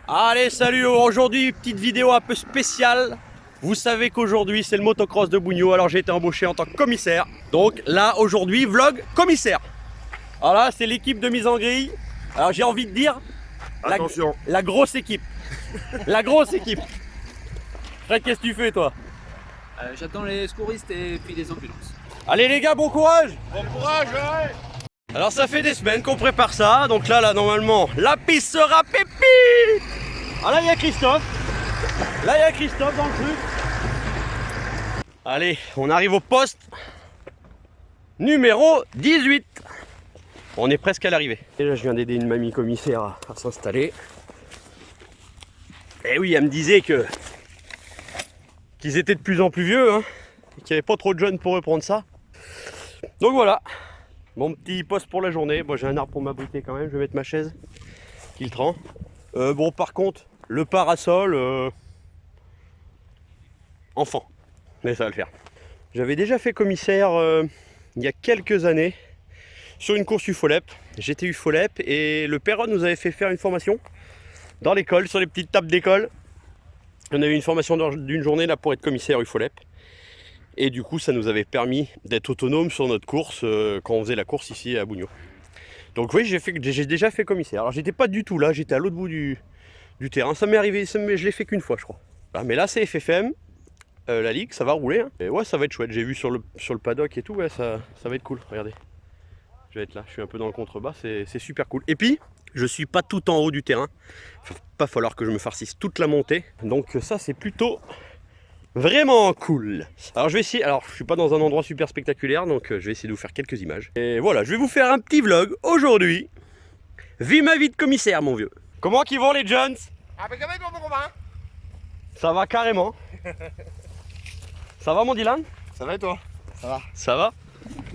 Allez, salut, aujourd'hui petite vidéo un peu spéciale. Vous savez qu'aujourd'hui c'est le motocross de Bougno, alors j'ai été embauché en tant que commissaire. Donc là aujourd'hui vlog commissaire. Alors là c'est l'équipe de mise en grille. Alors j'ai envie de dire attention, la grosse équipe. La grosse équipe. Fred, qu'est-ce que tu fais toi? J'attends les secouristes et puis les ambulances. Allez les gars, bon courage. bon courage, ouais. Alors ça fait des semaines qu'on prépare ça, donc là normalement la piste sera pépite. Ah là il y a Christophe. Là il y a Christophe dans le truc. Allez, on arrive au poste numéro 18. On est presque à l'arrivée. Et là je viens d'aider une mamie commissaire à s'installer. Et oui, elle me disait qu'ils étaient de plus en plus vieux, hein, et qu'il n'y avait pas trop de jeunes pour eux prendre ça. Donc voilà. Mon petit poste pour la journée. Bon, j'ai un arbre pour m'abriter quand même. Je vais mettre ma chaise qui le trend. Bon, par contre, le parasol, enfant. Mais ça va le faire. J'avais déjà fait commissaire il y a quelques années sur une course UFOLEP. J'étais UFOLEP et le Perron nous avait fait faire une formation dans l'école, sur les petites tables d'école. On avait une formation d'une journée là pour être commissaire UFOLEP. Et du coup, ça nous avait permis d'être autonome sur notre course quand on faisait la course ici à Bougno. Donc oui, j'ai déjà fait commissaire. Alors j'étais pas du tout là, j'étais à l'autre bout du terrain. Ça m'est arrivé, je l'ai fait qu'une fois je crois. Ah, mais là c'est FFM, la ligue, ça va rouler. Hein. Et ouais, ça va être chouette. J'ai vu sur le paddock et tout, ouais, ça va être cool. Regardez, je vais être là, je suis un peu dans le contrebas, c'est super cool. Et puis, je suis pas tout en haut du terrain. Il va pas falloir que je me farcisse toute la montée. Donc ça c'est plutôt... vraiment cool. Alors je vais essayer, alors je suis pas dans un endroit super spectaculaire, donc je vais essayer de vous faire quelques images. Et voilà, je vais vous faire un petit vlog aujourd'hui. Vive ma vie de commissaire mon vieux. Comment qu'ils vont les Jones? Impeccable mon copain. Ça va carrément. Ça va mon Dylan? Ça va et toi? Ça va. Ça va.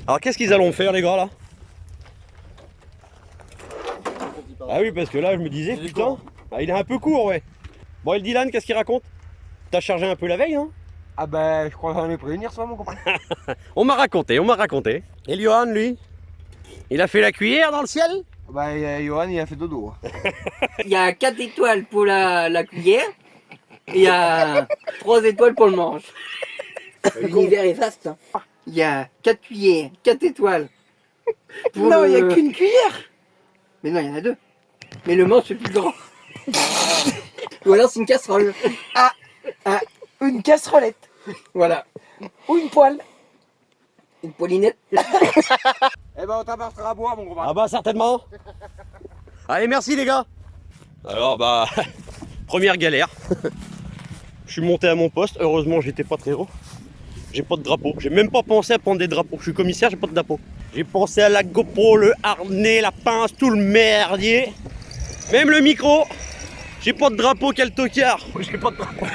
Alors qu'est-ce qu'ils allons faire les gars là? Ah oui, parce que là je me disais putain, ah, il est un peu court ouais. Bon et le Dylan, qu'est-ce qu'il raconte? T'as chargé un peu la veille, hein? Ah ben, je crois que j'en ai prévenir ça, mon copain. On m'a raconté, on m'a raconté. Et Johan, lui? Il a fait la cuillère dans le ciel? Bah, Johan, il a fait dodo. Il y a 4 étoiles pour la cuillère et il y a 3 étoiles pour le manche. L'hiver est vaste. Hein. Il y a 4 cuillères, 4 étoiles. Non, il n'y a qu'une cuillère. Mais non, il y en a 2. Mais le manche est plus grand. Ou alors c'est une casserole. Une casserolette. Voilà. Ou une poêle. Une poilinette. Eh ben, on t'apportera à boire, mon copain. Ah bah certainement. Allez, merci les gars. Alors bah, première galère. Je suis monté à mon poste, heureusement j'étais pas très haut. J'ai pas de drapeau, j'ai même pas pensé à prendre des drapeaux. Je suis commissaire, j'ai pas de drapeau. J'ai pensé à la GoPro, le harnais, la pince, tout le merdier. Même le micro. J'ai pas de drapeau, quel tocard. J'ai pas de drapeau.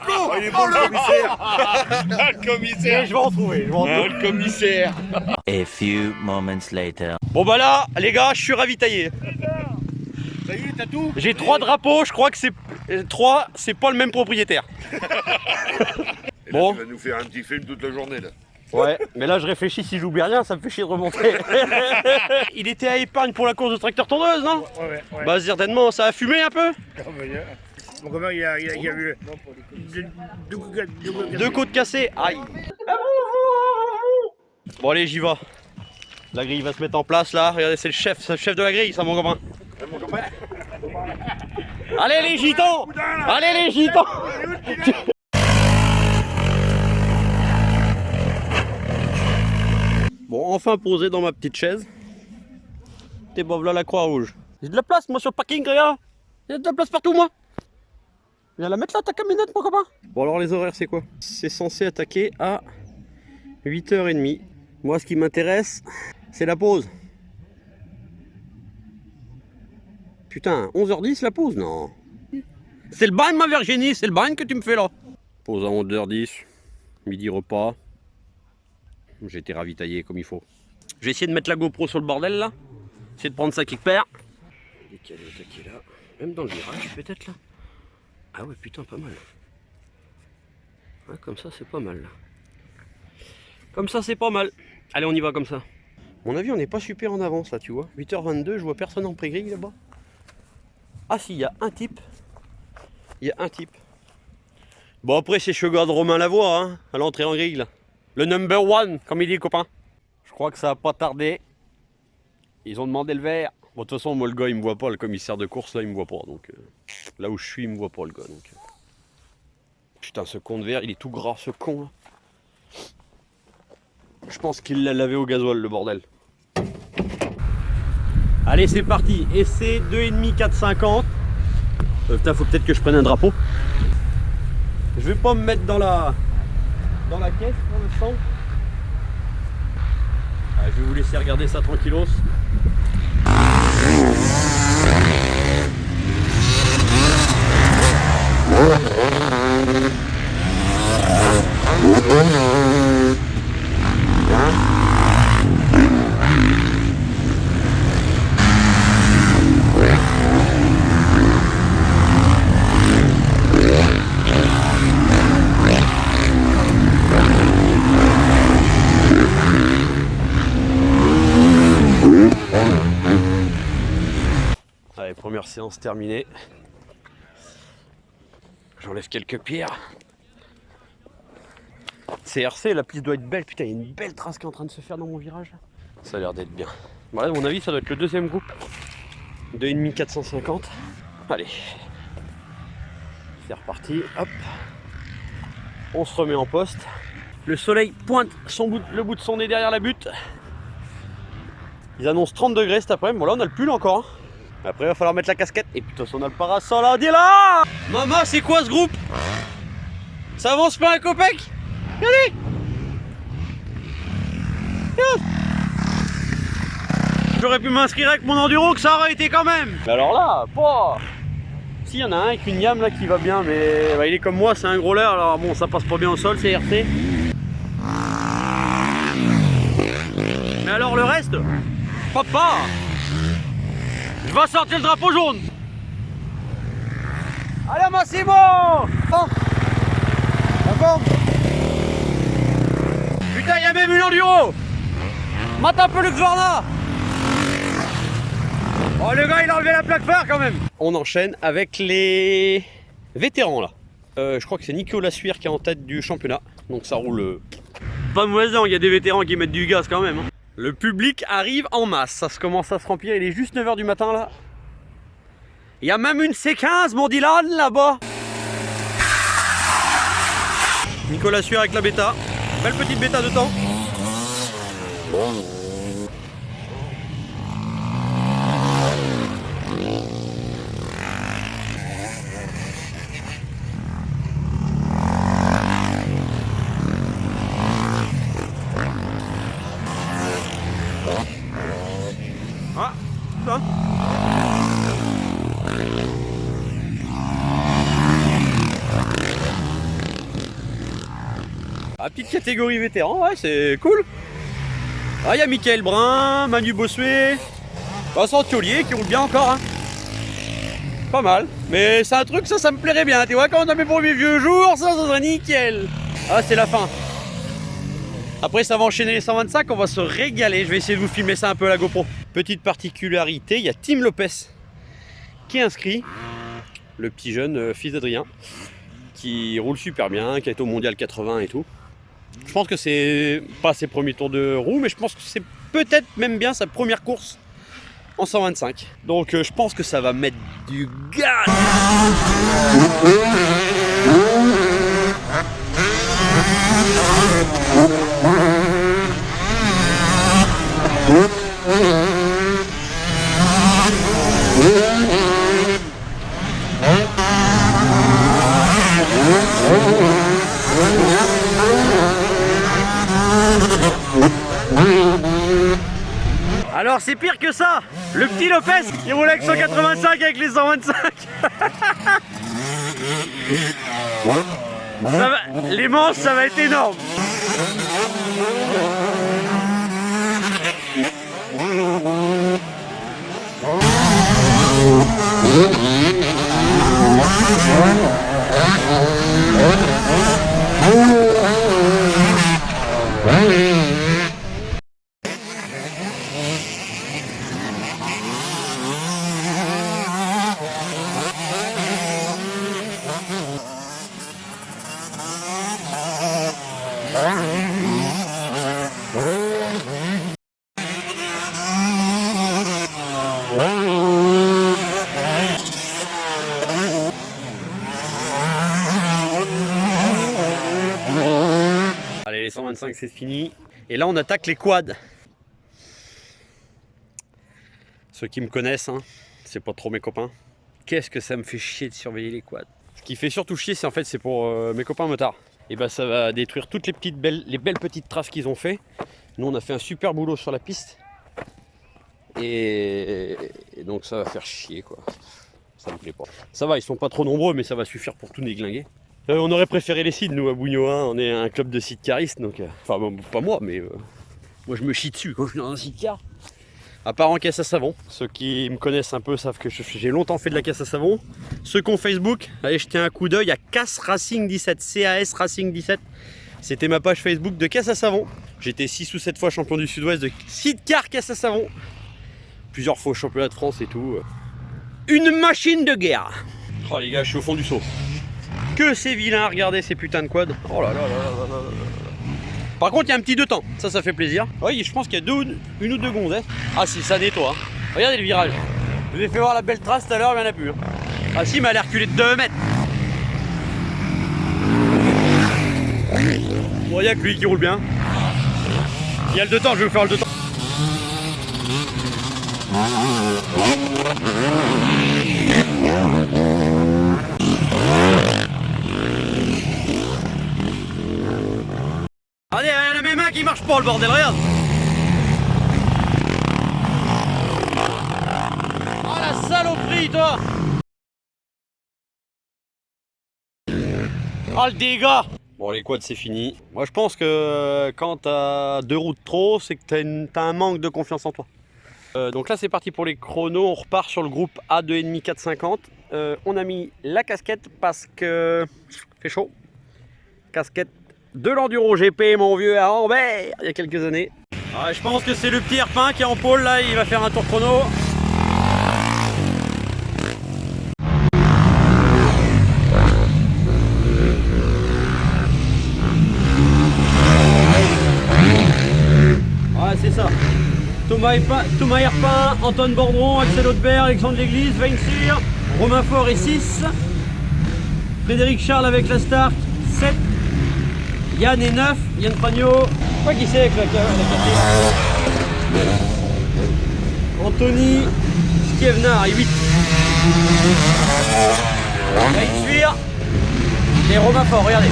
Oh, il est bon le commissaire. Le commissaire. Je vais en trouver, Le commissaire. A few moments later. Bon bah là, les gars, je suis ravitaillé. Ça y est, t'as tout? J'ai 3 drapeaux, je crois que c'est 3, c'est pas le même propriétaire. Et là, Bon. tu vas nous faire un petit film toute la journée là. Ouais, mais là je réfléchis, si j'oublie rien, ça me fait chier de remonter. Il était à épargne pour la course de tracteur tondeuse, non? Ouais. Bah certainement, ça a fumé un peu. Mon copain, il a eu Deux côtes cassées, aïe. Bon allez, j'y vais. La grille va se mettre en place là, regardez, c'est le chef de la grille, ça mon copain. Allez les gitans! Allez les gitans! Bon, enfin posé dans ma petite chaise. T'es bof là la Croix-Rouge. J'ai de la place moi sur le parking, regarde. Il y a de la place partout moi. Viens la mettre là ta camionnette mon copain. Bon alors les horaires c'est quoi? C'est censé attaquer à 8h30. Moi ce qui m'intéresse c'est la pause. Putain, 11h10 la pause? Non. C'est le bain ma Virginie, c'est le bain que tu me fais là. Pause à 11h10, midi repas. J'ai été ravitaillé comme il faut. Je vais essayer de mettre la GoPro sur le bordel là. Essayer de prendre ça quelque part. Décaler au taquet là. Même dans le virage peut-être là. Ah ouais putain pas mal. Ouais, comme ça c'est pas mal là. Comme ça c'est pas mal. Allez on y va comme ça. À mon avis on n'est pas super en avance là tu vois. 8h22 je vois personne en pré-grille là-bas. Ah si, il y a un type. Il y a un type. Bon après c'est Sugar de Romain Lavoie, hein, à l'entrée en grille. Le number one, comme il dit copain. Je crois que ça va pas tarder. Ils ont demandé le verre. Bon de toute façon moi le gars il me voit pas, le commissaire de course là il me voit pas. Donc là où je suis il me voit pas le gars. Donc, putain ce con de verre, il est tout gras ce con là. Je pense qu'il l'a lavé au gasoil le bordel. Allez c'est parti, essai 2,5 4,50. Putain faut peut-être que je prenne un drapeau. Je vais pas me mettre dans la caisse pour l'instant. Je vais vous laisser regarder ça tranquillos. Allez, première séance terminée. J'enlève quelques pierres. CRC, la piste doit être belle. Putain, il y a une belle trace qui est en train de se faire dans mon virage. Ça a l'air d'être bien. Voilà, à mon avis, ça doit être le deuxième groupe. 2,5 450. Allez. C'est reparti. Hop. On se remet en poste. Le soleil pointe le bout de son nez derrière la butte. Ils annoncent 30 degrés cet après-midi. Bon là on a le pull encore. Hein. Après il va falloir mettre la casquette. Et putain on a le parasol. On dit là. Maman c'est quoi ce groupe? Ça avance pas un copec? Regardez. J'aurais pu m'inscrire avec mon enduro que ça aurait été quand même. Mais alors là, pas. Si y en a un avec une yam là qui va bien, mais bah, il est comme moi, c'est un gros leurre, alors bon ça passe pas bien au sol, c'est RC. Mais alors le reste, papa, je vais sortir le drapeau jaune. Allez Massimo, oh. La forme. Putain il y a même une enduro. Mate un peu le Xorna. Oh le gars il a enlevé la plaque phare quand même. On enchaîne avec les vétérans là. Je crois que c'est Nico Lassuire qui est en tête du championnat. Donc ça roule pas mauvais, il y a des vétérans qui mettent du gaz quand même. Hein. Le public arrive en masse, ça se commence à se remplir, il est juste 9 h du matin là. Il y a même une C15 mon Dylan là-bas. Nico Lassuire avec la bêta. Belle petite bêta de temps. Ah, ça. Ah, petite catégorie vétéran, ouais, c'est cool. Ah, il y a Mickaël Brun, Manu Bossuet, Vincent Thiolier qui roule bien encore. Hein. Pas mal, mais c'est un truc, ça me plairait bien. Tu vois, quand on a mes premiers vieux jours, ça serait nickel. Ah, c'est la fin. Après, ça va enchaîner les 125, on va se régaler. Je vais essayer de vous filmer ça un peu à la GoPro. Petite particularité, il y a Tim Lopez qui est inscrit, le petit jeune fils d'Adrien, qui roule super bien, qui a été au mondial 80 et tout. Je pense que c'est pas ses premiers tours de roue, mais je pense que c'est peut-être même bien sa première course en 125. Donc je pense que ça va mettre du gaz. Alors c'est pire que ça. Le petit Lopez il roule avec 185 avec les 125. Les manches ça va être énorme. 125 c'est fini. Et là on attaque les quads. Ceux qui me connaissent, hein, c'est pas trop mes copains. Qu'est-ce que ça me fait chier de surveiller les quads. Ce qui fait surtout chier, c'est en fait c'est pour mes copains motards. Et bah ça va détruire toutes les belles petites traces qu'ils ont fait. Nous on a fait un super boulot sur la piste. Et donc ça va faire chier quoi. Ça me plaît pas. Ça va, ils sont pas trop nombreux, mais ça va suffire pour tout déglinguer. On aurait préféré les sides, nous à Bougno, hein. On est un club de sidecaristes, donc enfin bon, pas moi, mais moi je me chie dessus quand je suis dans un sidecar. À part en caisse à savon, ceux qui me connaissent un peu savent que j'ai longtemps fait de la caisse à savon. Ceux qui ont Facebook, allez jeter un coup d'œil à CAS Racing 17, CAS Racing 17. C'était ma page Facebook de caisse à savon. J'étais 6 ou 7 fois champion du Sud-Ouest de sidecar caisse à savon. Plusieurs fois au championnat de France et tout. Une machine de guerre. Oh les gars, je suis au fond du seau. Que c'est vilain, regardez ces putains de quads. Oh là là là là là là. Par contre, il y a un petit 2 temps, ça fait plaisir. Oui, je pense qu'il y a une ou deux gonzesses. Ah si, ça nettoie. Hein. Regardez le virage. Je vous ai fait voir la belle trace tout à l'heure, il n'y en a plus. Hein. Ah si, mais elle a reculé de 2 mètres. Bon, il n'y a que lui qui roule bien. Il y a le 2 temps, je vais vous faire le 2 temps. Regardez, il y a mes mains qui marchent pas, le bordel, regarde. Oh la saloperie, toi. Oh le dégât. Bon, les quads c'est fini. Moi je pense que quand t'as 2 roues de trop, c'est que t'as un manque de confiance en toi. Donc là c'est parti pour les chronos, on repart sur le groupe A2,5 450. On a mis la casquette parce que fait chaud. Casquette de l'enduro GP, mon vieux, à Ambert, il y a quelques années. Je pense que c'est le petit Herpin qui est en pôle là, il va faire un tour chrono. C'est ça. Thomas Herpin, Antoine Bordron, Axel Hautebert, Alexandre Léglise, Weinsir, Romain Faure et 6. Frédéric Charles avec la Stark, 7. Yann est 9, Yann Fragnot. Je sais pas qui c'est avec la KT. Anthony Skievenard, 8. Weinsir et Romain Faure, regardez.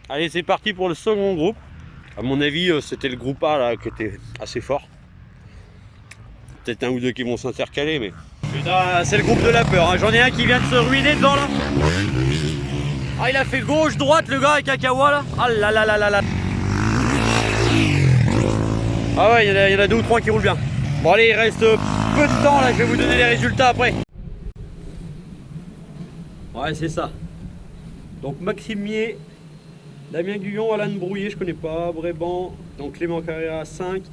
Allez, c'est parti pour le second groupe. À mon avis, c'était le groupe A là qui était assez fort. Peut-être un ou deux qui vont s'intercaler, mais c'est le groupe de la peur. Hein. J'en ai un qui vient de se ruiner dedans là. Ah, il a fait gauche-droite le gars avec Akawa là. Ah là là là là là. Ah ouais, il y en a 2 ou 3 qui roulent bien. Bon allez, il reste peu de temps là, je vais vous donner les résultats après. Ouais, c'est ça. Donc Maxime Mier, Damien Guyon, Alan Brouillet, je connais pas, Bréban, donc Clément Carrera 5,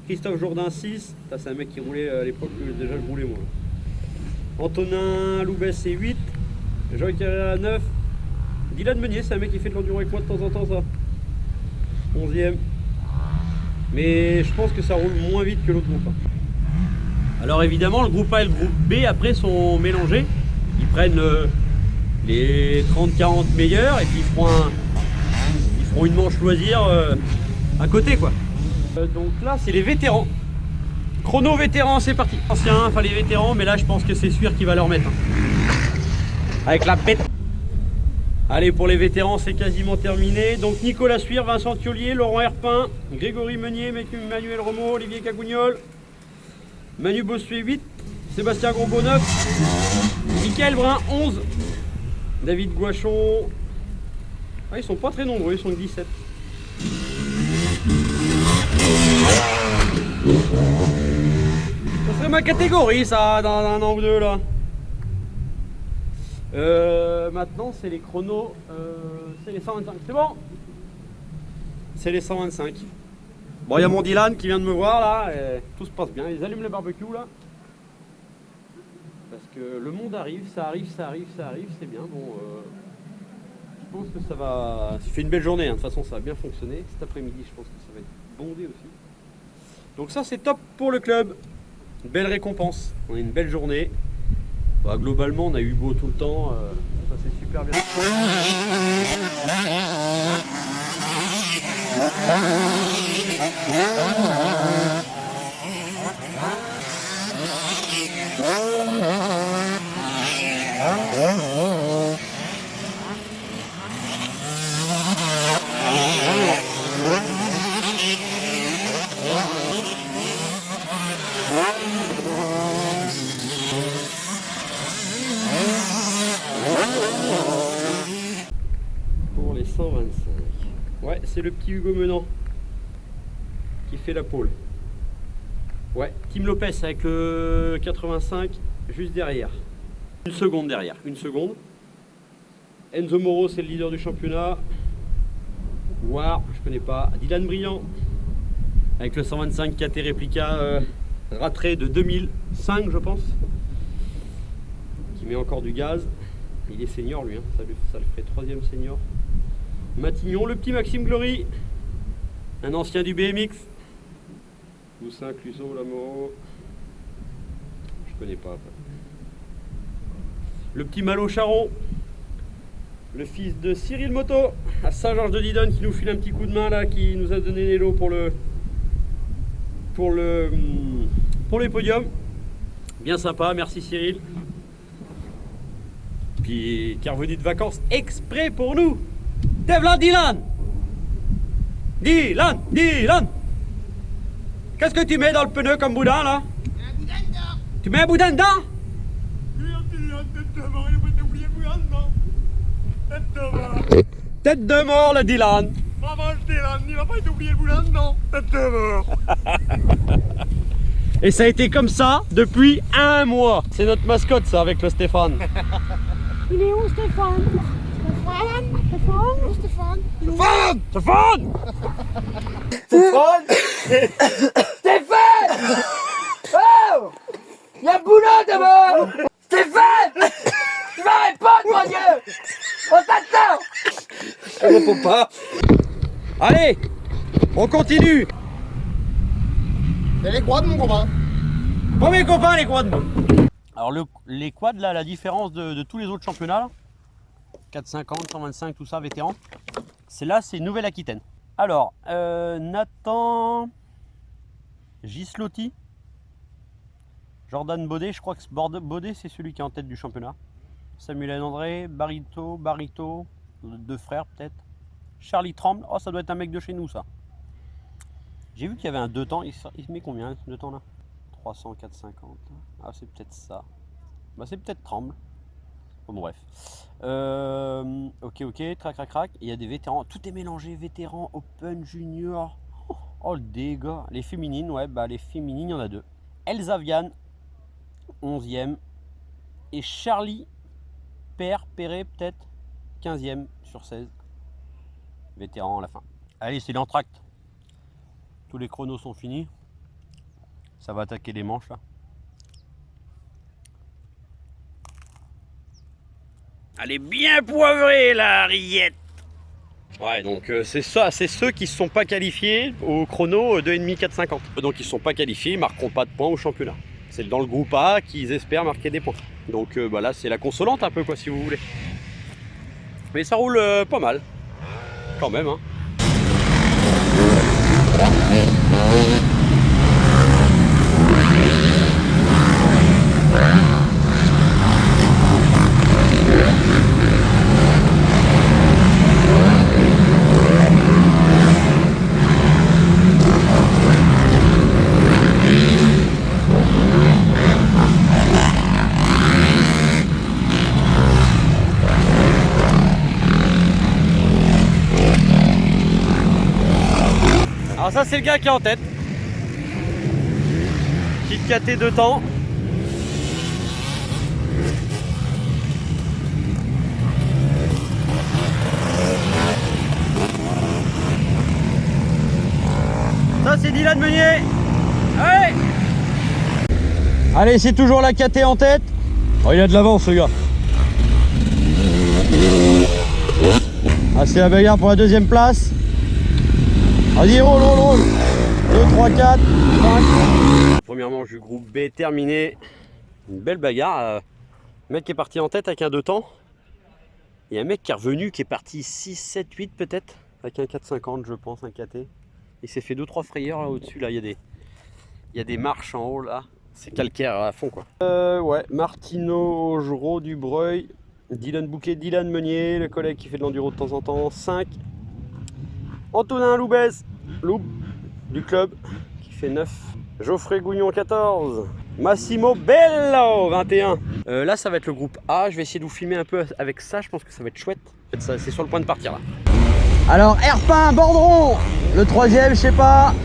Christophe Jourdain 6, c'est un mec qui roulait à l'époque, déjà je roulais moi. Antonin Loubès c'est 8, Jean Carrera 9, Dylan Meunier, c'est un mec qui fait de l'enduro avec moi de temps en temps ça. 11e. Mais je pense que ça roule moins vite que l'autre groupe. Alors évidemment le groupe A et le groupe B après sont mélangés. Ils prennent les 30-40 meilleurs et puis ils feront une manche loisir à côté quoi. Donc là c'est les vétérans. Chrono vétéran, c'est parti. Anciens, enfin les vétérans, mais là je pense que c'est sûr qu'il va leur mettre. Avec la pète. Allez, pour les vétérans, c'est quasiment terminé. Donc Nicolas Suire, Vincent Thiolier, Laurent Herpin, Grégory Meunier, Manuel Romo, Olivier Cagougnol, Manu Bossuet 8, Sébastien Grombeau 9, Mickaël Brun 11, David Guachon. Ah, ils sont pas très nombreux, ils sont que 17. Ça serait ma catégorie ça, dans un an ou deux là. Maintenant c'est les chronos, c'est les 125, c'est bon. C'est les 125. Bon, il y a mon Dylan qui vient de me voir là, et tout se passe bien, ils allument le barbecue là. Parce le monde arrive, ça arrive, c'est bien. Bon, je pense que ça va... Ça fait une belle journée, hein. De toute façon ça a bien fonctionné. Cet après-midi, je pense que ça va être bondé aussi. Donc ça c'est top pour le club. Une belle récompense. On a une belle journée. Bah, globalement, on a eu beau tout le temps. Ça c'est super bien. Pour les 125. Ouais, c'est le petit Hugo Menant qui fait la pole. Ouais, Tim Lopez avec le 85 juste derrière. Une seconde derrière, une seconde. Enzo Moro, c'est le leader du championnat. War, je connais pas. Dylan Briand avec le 125 KT Replica ratré de 2005, je pense. Qui met encore du gaz. Il est senior lui, hein. Ça le ferait troisième senior. Matignon, le petit Maxime Glory, un ancien du BMX. Boussin, Cluseau, Lamoro. Je connais pas. Le petit Malo Charon, le fils de Cyril Moto, à Saint-Georges-de-Didonne, qui nous file un petit coup de main là, qui nous a donné les lots pour les podiums. Bien sympa, merci Cyril. Puis qui est revenu de vacances exprès pour nous. Devlan Dylan. Dylan. Qu'est-ce que tu mets dans le pneu comme boudin là? Un boudin dedans. Tu mets un boudin dedans? Tête de mort le Dylan. Maman, Dylan, il va pas être oublié le boulin dedans. Tête de mort. Et ça a été comme ça depuis un mois. C'est notre mascotte ça avec le Stéphane. Il est où Stéphane? Stéphane! Oh! Y'a boulot d'abord! Stéphane! Tu vas répondre, mon Dieu! On t'attend! Elle répond pas. Allez, on continue. C'est les quads, mon copain. Premier copain, les quads. Alors les quads, là, la différence de tous les autres championnats, là, 450, 125, tout ça, vétéran, c'est là, c'est Nouvelle-Aquitaine. Alors, Nathan Gislotti, Jordan Baudet, je crois que Baudet, c'est celui qui est en tête du championnat. Samuel André, Barito, deux frères peut-être. Charlie Tremble, oh ça doit être un mec de chez nous ça. J'ai vu qu'il y avait un 2 temps, il se met combien 2 temps là? 300, 450. Ah c'est peut-être ça. Bah c'est peut-être Tremble. Bon bref. Ok, crac. Il y a des vétérans, tout est mélangé, vétérans, open, junior. Oh le dégât. Les féminines, ouais bah les féminines il y en a 2. Elsa Vian, 11e. Et Charlie Perret peut-être 15e sur 16. Vétéran à la fin. Allez, c'est l'entracte. Tous les chronos sont finis. Ça va attaquer les manches là. Elle est bien poivrée la rillette. Ouais, donc c'est ça, c'est ceux qui ne se sont pas qualifiés au chrono 2,5 4,50. Donc ils ne sont pas qualifiés, ils ne marqueront pas de points au championnat. C'est dans le groupe A qu'ils espèrent marquer des points. Donc bah là c'est la consolante un peu quoi si vous voulez. Mais ça roule pas mal. Quand même hein. Alors ça c'est le gars qui est en tête. Petite KT 2 temps. Ça c'est Dylan Meunier. Allez, c'est toujours la KT en tête. Oh, il a de l'avance ce gars. Ah, c'est la bagarre pour la deuxième place. Vas-y, roule, roule, roule. 2, 3, 4, 5. Première manche du groupe B terminée. Une belle bagarre. Mec qui est parti en tête avec un 2 temps. Il y a un mec qui est revenu qui est parti 6, 7, 8 peut-être. Avec un 4,50 je pense, un KT. Il s'est fait 2-3 frayeurs là au-dessus. Là, il y a des marches en haut là. C'est calcaire à fond quoi. Ouais, Martino, Augereau, Dubreuil, Dylan Bouquet, Dylan Meunier, le collègue qui fait de l'enduro de temps en temps, 5. Antonin Loubès, Loub du club qui fait 9. Geoffrey Gouignon 14. Massimo Bello 21. Là ça va être le groupe A. Je vais essayer de vous filmer un peu avec ça. Je pense que ça va être chouette. C'est sur le point de partir là. Alors Herpin, Bordron, le troisième, je sais pas.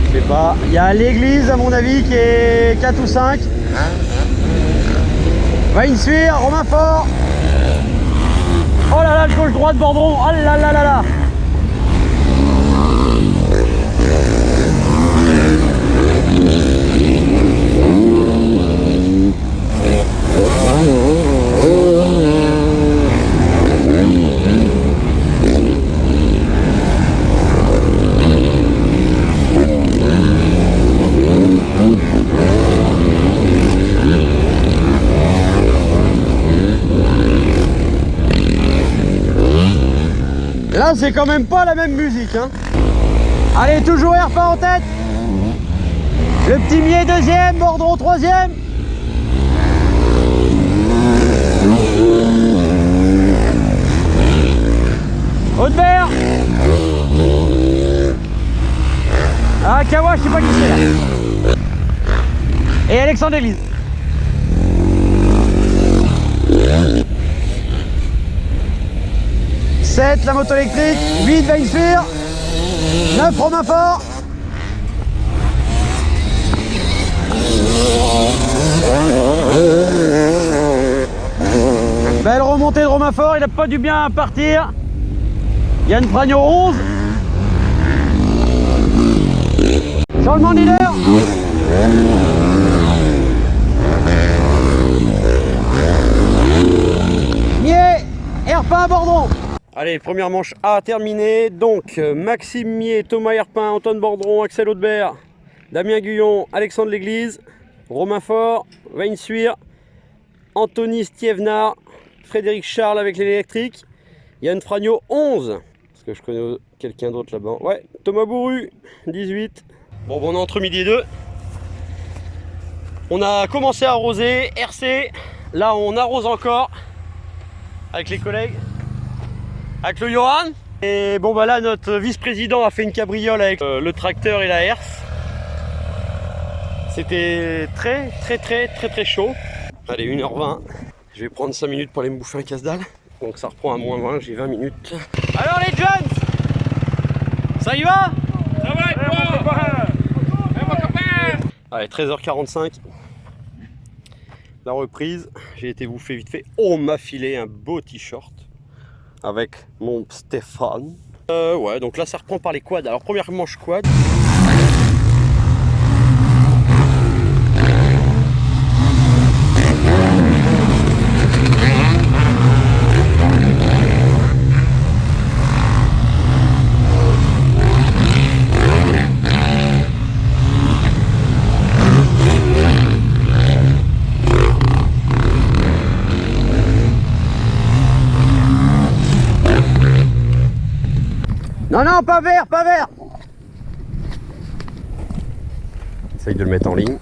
Je sais pas. Il y a l'église à mon avis qui est 4 ou 5. Vainsuire, Romain Fort. Oh là là, le gauche droite Bordron. Oh là là là là. Là c'est quand même pas la même musique hein. Allez, toujours Herpin en tête. Le petit Mier deuxième, Bordron troisième. Haute-Mer. Ah, Kawa, je sais pas qui c'est là. Et Alexandre Église. La moto électrique, 8 Vainspire, 9 Romain Fort. Belle remontée de Romain Fort, il n'a pas dû bien partir. Yann Fragno 11. Changement de leader. Mier, Herpin, Bordron. Allez, première manche A terminée. Donc, Maxime Mier, Thomas Herpin, Antoine Bordron, Axel Audebert, Damien Guyon, Alexandre Léglise, Romain Fort, Vainsuire, Anthony Stievnard, Frédéric Charles avec l'électrique, Yann Fragno 11. Est-ce que je connais quelqu'un d'autre là-bas? Ouais, Thomas Bourru 18. Bon, on est entre midi et 2. On a commencé à arroser, RC. Là, on arrose encore avec les collègues. Avec le Johan. Et bon bah là notre vice-président a fait une cabriole avec le tracteur et la herse. C'était très chaud. Allez, 1h20. Je vais prendre 5 minutes pour aller me bouffer un casse-dalle. Donc ça reprend à -20, j'ai 20 minutes. Alors les jeunes, ça y va? Ça va et toi? Mon copain. Allez, 13h45. La reprise, j'ai été bouffé vite fait. On m'a filé un beau t-shirt avec mon Stéphane. Ouais, donc là ça reprend par les quads. Alors première manche quad. Non, non, pas vert, pas vert. Essaye de le mettre en ligne.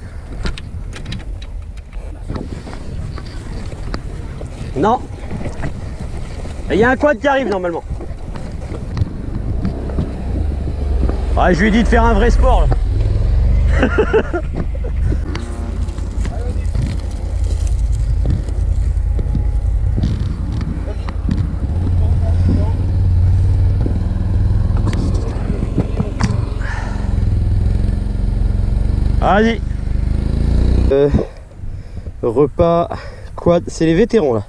Non. Il y a un quad qui arrive normalement. Ouais, je lui ai dit de faire un vrai sport là. Allez. Repas quad, c'est les vétérans là.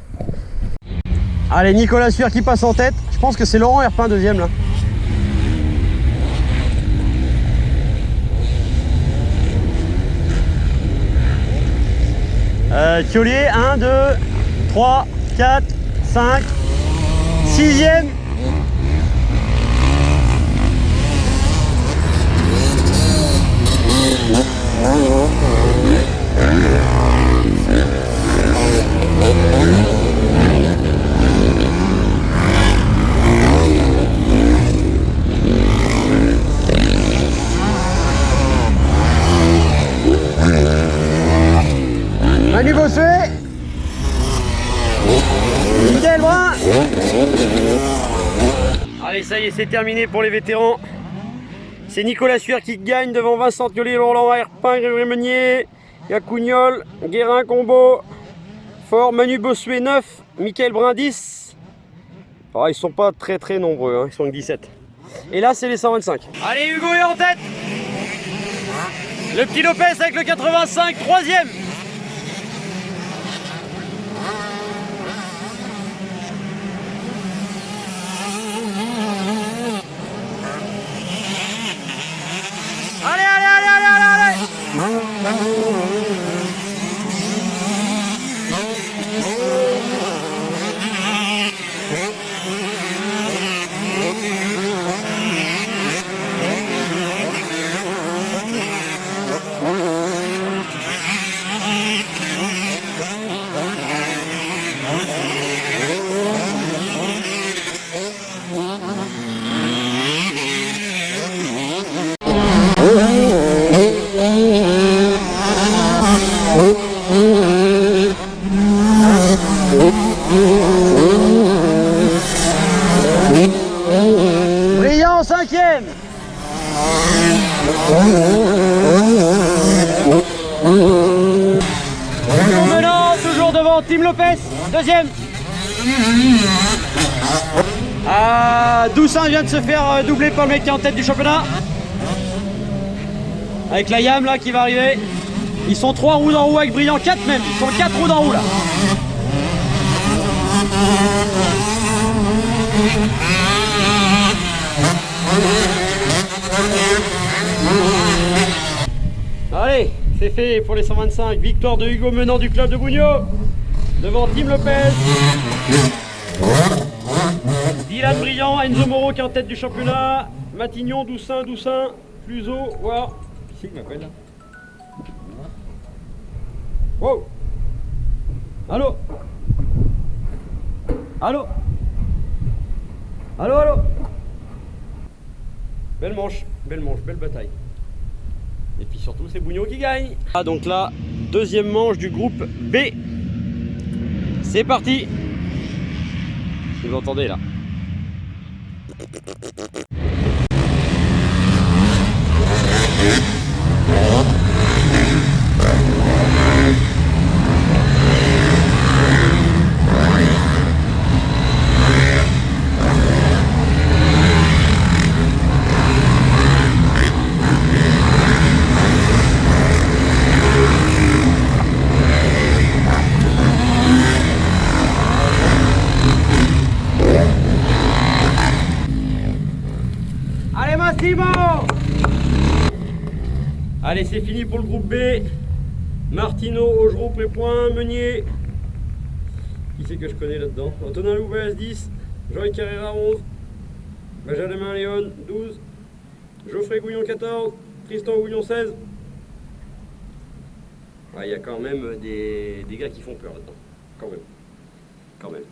Allez, Nicolas Suire qui passe en tête. Je pense que c'est Laurent Herpin deuxième là. Thiollier, 1, 2, 3, 4, 5, 6e. Manu Bossuet, Michael Brun. Allez, ça y est, c'est terminé pour les vétérans. C'est Nicolas Sueur qui gagne devant Vincent Thiollier, Laurent Herpin, Grégory Meunier, Yacouniol, Guérin, Combo, Fort, Manu Bossuet 9, Michael Brun 10. Oh, ils sont pas très nombreux, hein. Ils sont que 17. Et là, c'est les 125. Allez, Hugo est en tête. Le petit Lopez avec le 85, 3e. Brillant 5e. Menant, toujours devant Tim Lopez, 2e. Doussin vient de se faire doubler par le mec qui est en tête du championnat. Avec la Yam là qui va arriver. Ils sont 3 roues d'en haut avec Brillant, 4 même. Ils sont 4 roues d'en haut là. Allez, c'est fait pour les 125. Victoire de Hugo Menant du club de Bougno. Devant Tim Lopez. Dylan Brillant, Enzo Moreau qui est en tête du championnat. Matignon, Doussin, Cluzo, wow. Qui m'appelle là? Wow. Allô? Allô? Allô? Belle manche, belle bataille. Et puis surtout c'est Bougno qui gagne. Ah donc là, deuxième manche du groupe B. C'est parti. Vous entendez là? Allez, c'est fini pour le groupe B. Martino, Augereau, Prépoint, Meunier. Qui c'est que je connais là-dedans? Antonin Loubès, 10. Jean Carrera, 11. Benjamin Léon, 12. Geoffrey Gouillon, 14. Tristan Gouillon, 16. Il y a quand même des gars qui font peur là-dedans. Quand même.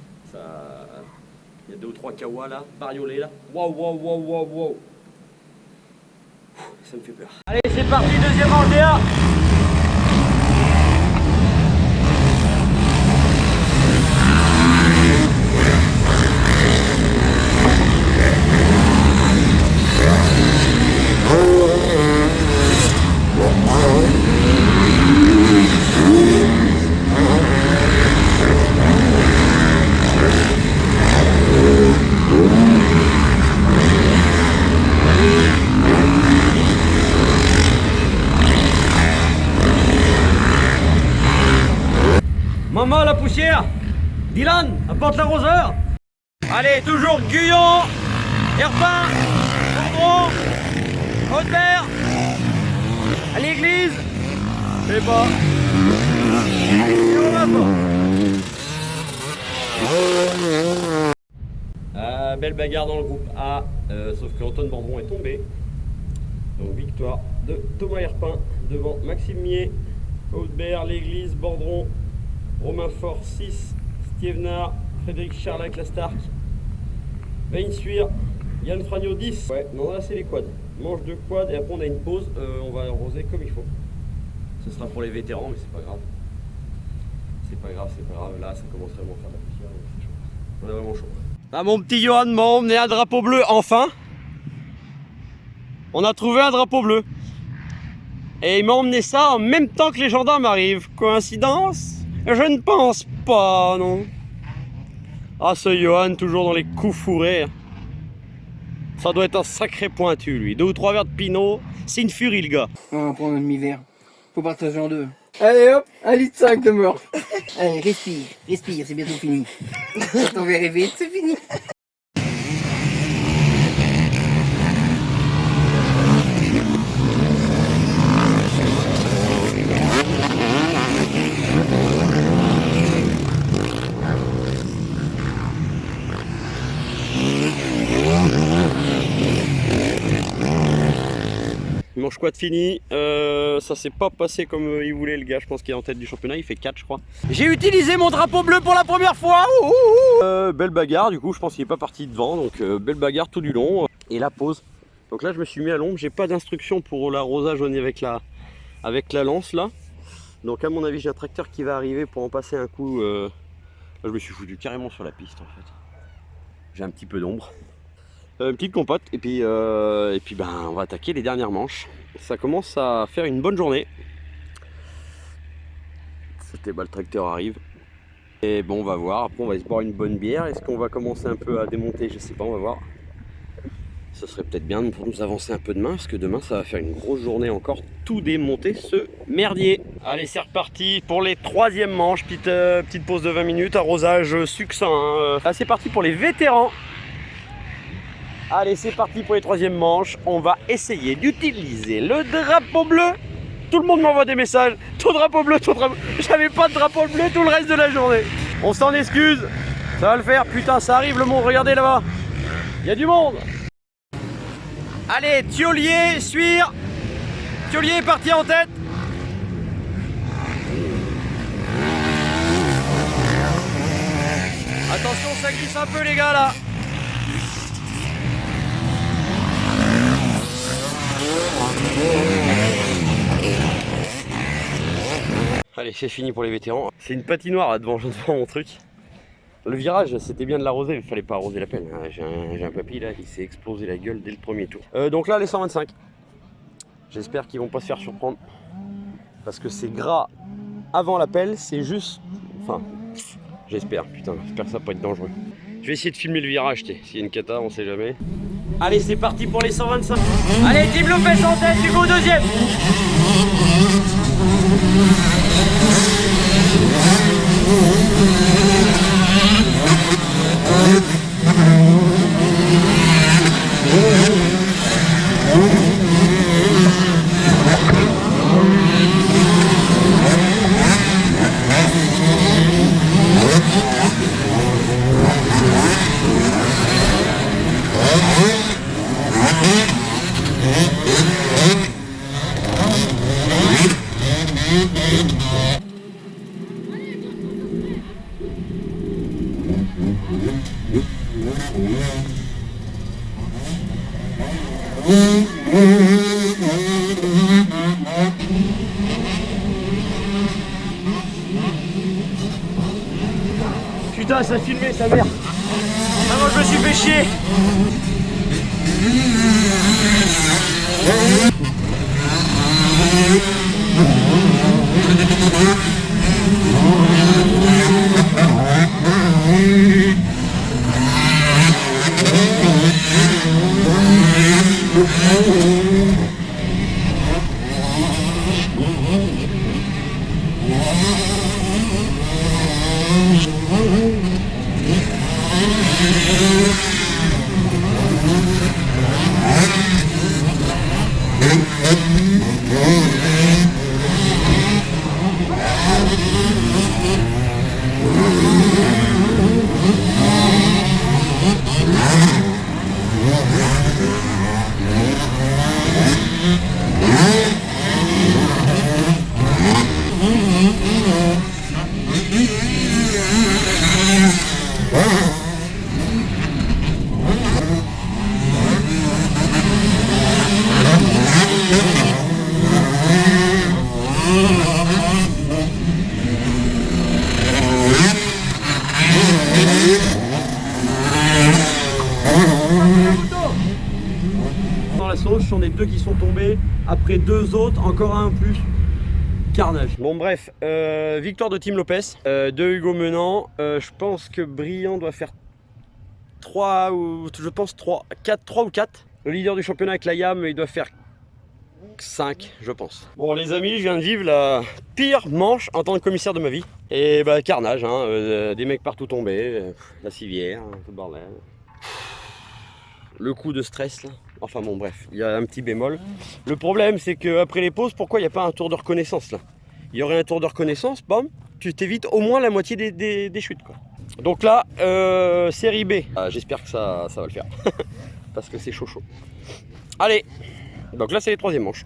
Il y a 2 ou 3 Kawa là. Bariolé là. Waouh. Ça me fait peur. Allez, c'est parti, deuxième manche D1. Maman la poussière. Dylan, apporte l'arroseur. Allez, toujours Guyon, Herpin, Bourdon, Haute-Mer, à l'église. Je sais pas. Belle bagarre dans le groupe A, sauf que Antoine Bambon est tombé. Donc victoire de Thomas Herpin devant Maxime Mier, Hautebert, L'Église, Bordron, Romain Fort 6, Stievenard, Frédéric Charlac, la Stark, Vainsuir, Yann Fragno 10. Ouais, non là c'est les quads. Manche de quad et après on a une pause, on va arroser comme il faut. Ce sera pour les vétérans mais c'est pas grave. C'est pas grave, là ça commence vraiment à faire de la poussière, c'est chaud. On a vraiment chaud. Ah, mon petit Johan m'a emmené un drapeau bleu, enfin. On a trouvé un drapeau bleu. Et il m'a emmené ça en même temps que les gendarmes arrivent. Coïncidence? Je ne pense pas, non. Ah, ce Johan, toujours dans les coups fourrés. Ça doit être un sacré pointu, lui. 2 ou 3 verres de Pinot, c'est une furie, le gars. On va prendre un demi-verre. Faut partager en 2. Allez hop, 1,5 litre de mort. Allez, respire, c'est bientôt fini. Ton verre est vide, c'est fini. Manche quad fini, ça s'est pas passé comme il voulait le gars, je pense qu'il est en tête du championnat, il fait 4 je crois. J'ai utilisé mon drapeau bleu pour la première fois. Belle bagarre, du coup je pense qu'il est pas parti devant, donc belle bagarre tout du long. Et la pause, donc là je me suis mis à l'ombre, j'ai pas d'instruction pour l'arrosage avec la lance là. Donc à mon avis j'ai un tracteur qui va arriver pour en passer un coup. Là, je me suis foutu carrément sur la piste en fait. J'ai un petit peu d'ombre. Une petite compote et puis ben, on va attaquer les dernières manches. Ça commence à faire une bonne journée. C'était le tracteur arrive. Et bon, on va voir. Après on va se boire une bonne bière. Est-ce qu'on va commencer un peu à démonter? Je sais pas, on va voir. Ce serait peut-être bien pour nous avancer un peu demain, parce que demain ça va faire une grosse journée encore. Tout démonter ce merdier. Allez, c'est reparti pour les 3e manches. Petite pause de 20 minutes, arrosage succinct. Hein. Là c'est parti pour les vétérans. Allez, c'est parti pour les 3e manches. On va essayer d'utiliser le drapeau bleu. Tout le monde m'envoie des messages. Ton drapeau bleu, ton drapeau. J'avais pas de drapeau bleu tout le reste de la journée. On s'en excuse. Ça va le faire. Putain, ça arrive le monde. Regardez là-bas. Il y a du monde. Allez, Thiolier, Suire. Thiolier est parti en tête. Attention, ça glisse un peu les gars là. Allez, c'est fini pour les vétérans. C'est une patinoire là devant mon truc. Le virage, c'était bien de l'arroser, mais il fallait pas arroser la pelle. J'ai un papy là, il s'est explosé la gueule dès le premier tour. Donc là, les 125. J'espère qu'ils vont pas se faire surprendre. Parce que c'est gras avant la pelle, c'est juste... Enfin, j'espère, putain, j'espère que ça va pas être dangereux. Je vais essayer de filmer le virage, s'il y a une cata, on sait jamais. Allez, c'est parti pour les 125. Allez, Team Lopez en tête, Hugo 2e. Putain, ça filmait sa mère. Ah, moi je me suis fait chier. sauce. J'en ai 2 qui sont tombés. Après 2 autres, encore un en plus. Carnage. Bon bref, victoire de Team Lopez, de Hugo Menant. Je pense que Briand doit faire 3 ou 4. Le leader du championnat avec la YAM, il doit faire 5, je pense. Bon les amis, je viens de vivre la pire manche en tant que commissaire de ma vie. Et bah carnage, hein, des mecs partout tombés, la civière, tout le bordel. Le coup de stress là. Enfin bon bref, il y a un petit bémol. Le problème c'est qu'après les pauses, pourquoi il n'y a pas un tour de reconnaissance là? Il y aurait un tour de reconnaissance, bam, tu t'évites au moins la moitié des chutes quoi. Donc là, série B, j'espère que ça va le faire. Parce que c'est chaud. Allez, donc là c'est les 3e manches.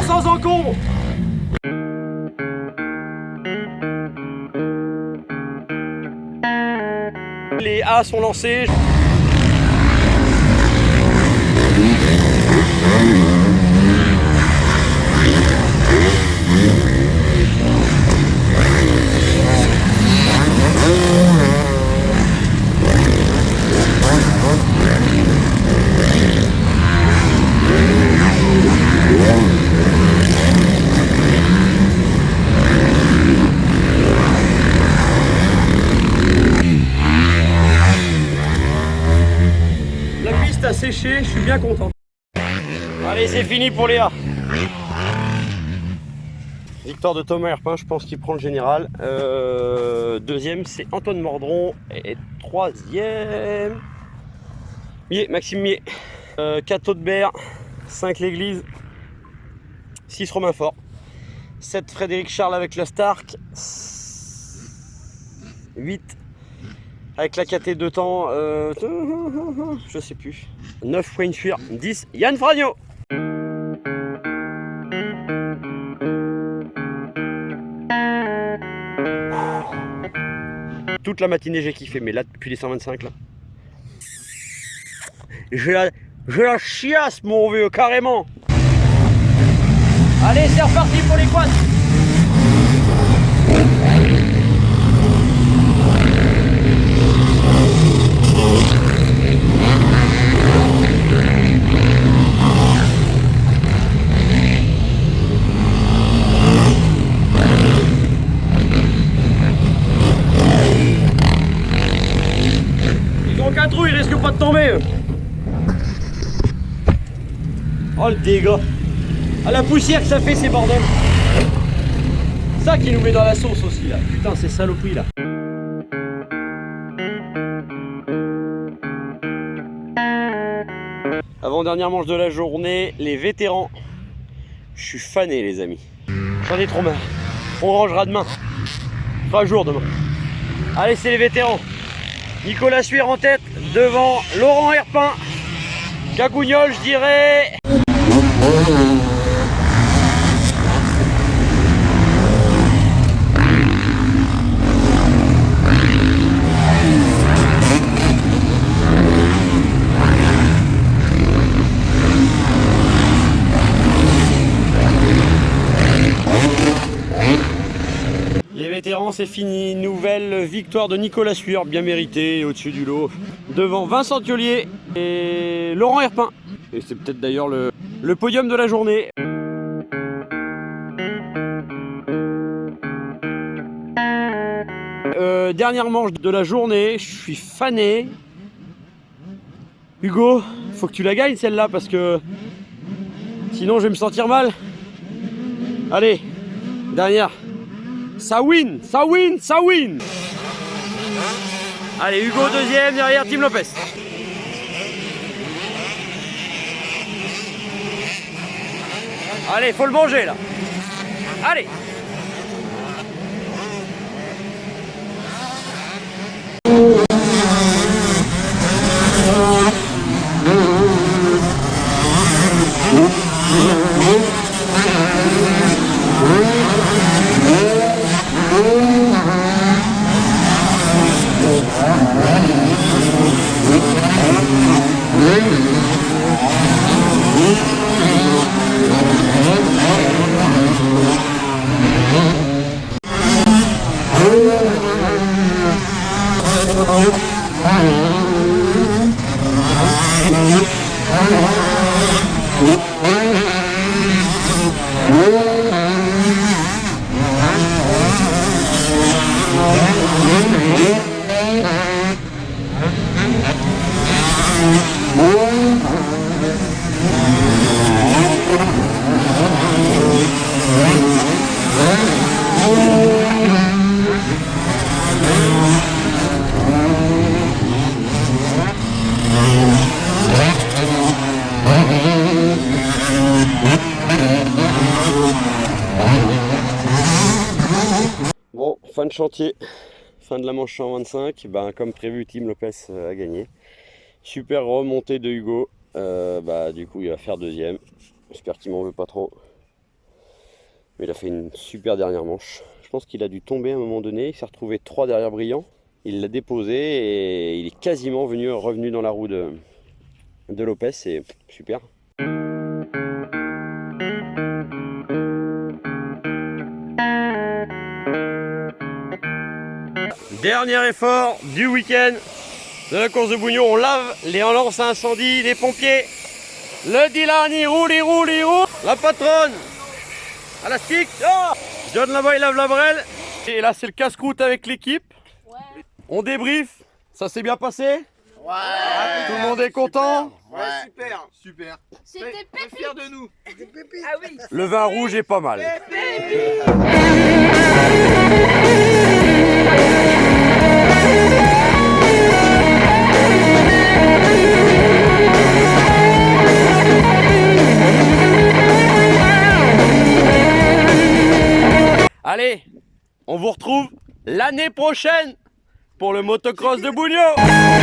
Sans encombre. Les A sont lancés. A séché, je suis bien content. Allez, c'est fini pour Léa. Victoire de Thomas Herpin, je pense qu'il prend le général. 2e, c'est Antoine Mordron. Et 3e, Maxime Mier. 4 Audebert, 5 l'Église, 6 Romain Fort, 7 Frédéric Charles avec la Stark, 8 avec la KT de temps, je sais plus. 9 Wayne Fuir, 10 Yann Fragno. Toute la matinée j'ai kiffé, mais là depuis les 125 là. J'ai la chiasse mon vieux, carrément. Allez c'est reparti pour les quads. Il risque pas de tomber. Oh le dégât. Ah la poussière que ça fait ces bordels. Ça qui nous met dans la sauce aussi là. Putain c'est saloperie là. Avant-dernière manche de la journée, les vétérans. Je suis fané les amis. J'en ai trop marre. On rangera demain. Pas jour demain. Allez c'est les vétérans. Nicolas Suire en tête, devant Laurent Herpin, Cagougnol je dirais. Les vétérans, c'est fini. Nouvelle victoire de Nicolas Suire, bien méritée, au-dessus du lot. Devant Vincent Thiollier et Laurent Herpin. Et c'est peut-être d'ailleurs le podium de la journée. Dernière manche de la journée, je suis fané. Hugo, faut que tu la gagnes celle-là parce que sinon je vais me sentir mal. Allez, dernière. Ça win, ça win, ça win. Allez, Hugo deuxième, derrière Team Lopez. Allez, faut le manger là. Allez. Bon, fin de chantier, fin de la manche 125, ben, comme prévu Team Lopez a gagné. Super remontée de Hugo, du coup il va faire deuxième, j'espère qu'il m'en veut pas trop. Mais il a fait une super dernière manche, je pense qu'il a dû tomber à un moment donné, il s'est retrouvé 3 derrière Brillant, il l'a déposé et il est quasiment revenu dans la roue de Lopez, c'est super. Dernier effort du week-end de la course de Bougno. On lave les relances à incendie, les pompiers. Le Dylan, il roule. La patronne à la stick. Oh, John là-bas, il lave la brêle. Et là, c'est le casse-croûte avec l'équipe. Ouais. On débrief. Ça s'est bien passé? Ouais. Tout le monde est content? Ouais, super. C'était pépique. Fier de nous. Ah oui. Le vin rouge est pas mal. Allez, on vous retrouve l'année prochaine pour le motocross de Bougno.